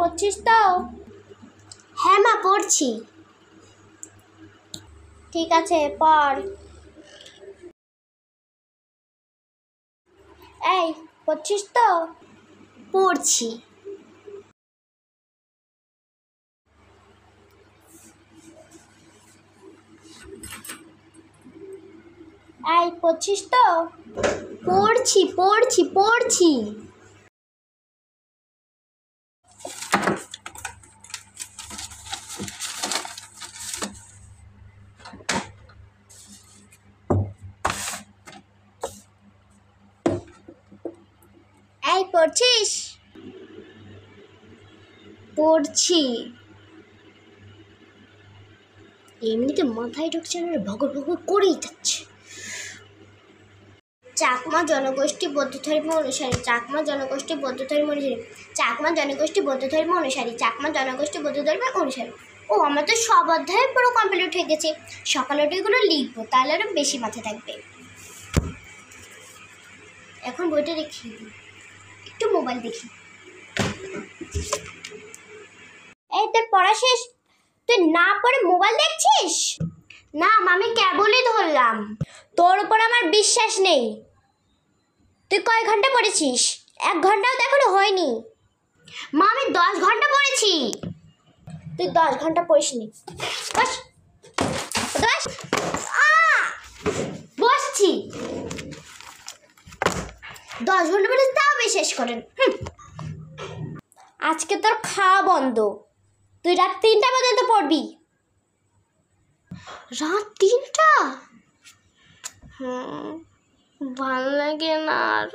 পড়ছিস তো? হ্যাঁ মা, পড়ছি। ঠিক আছে, পড়। এই, পড়ছিস তো? পড়ছি। এই, পড়ছিস তো? পড়ছি পড়ছি পড়ছি। এই, পড়ছিস? পড়ছি। এমনিতে মাথায় ঢুকছে না, ভগর ভগর করেই যাচ্ছে। চাকমা জনগোষ্ঠী বৌদ্ধ ধর্ম অনুসারী, চাকমা জনগোষ্ঠী বৌদ্ধ ধর্ম অনুসারী, চাকমা জনগোষ্ঠী বৌদ্ধ ধর্ম অনুসারী, চাকমা জনগোষ্ঠী বৌদ্ধ ধর্মের অনুসারী। ও, আমার তো সব অধ্যায় পুরো কমপ্লিট হয়ে গেছে। সকালে ওইগুলো লিখবো, তাহলে আরো বেশি মাথায় থাকবে। এখন বইটা রেখে দিই, একটু মোবাইল দেখি। এই, তোর পড়া শেষ? তুই না পড়ে মোবাইল দেখছিস? না মা, আমি কেবলই ধরলাম। তোর উপর আমার বিশ্বাস নেই। তুই কয় ঘন্টা পড়েছিস? 1 ঘন্টাও তো এখনো হয়নি। মা, আমি 10 ঘন্টা পড়েছি। তুই 10 ঘন্টা পড়িসনি। বস, বস। বসছি। 10 ঘন্টা পড়ে তাও বিশ্বাস করেন। আজকে তোর খাওয়া বন্ধ। তুই রাত 3টা পর্যন্ত পড়বি। রাত 3টা? ভাল লাগে না আর।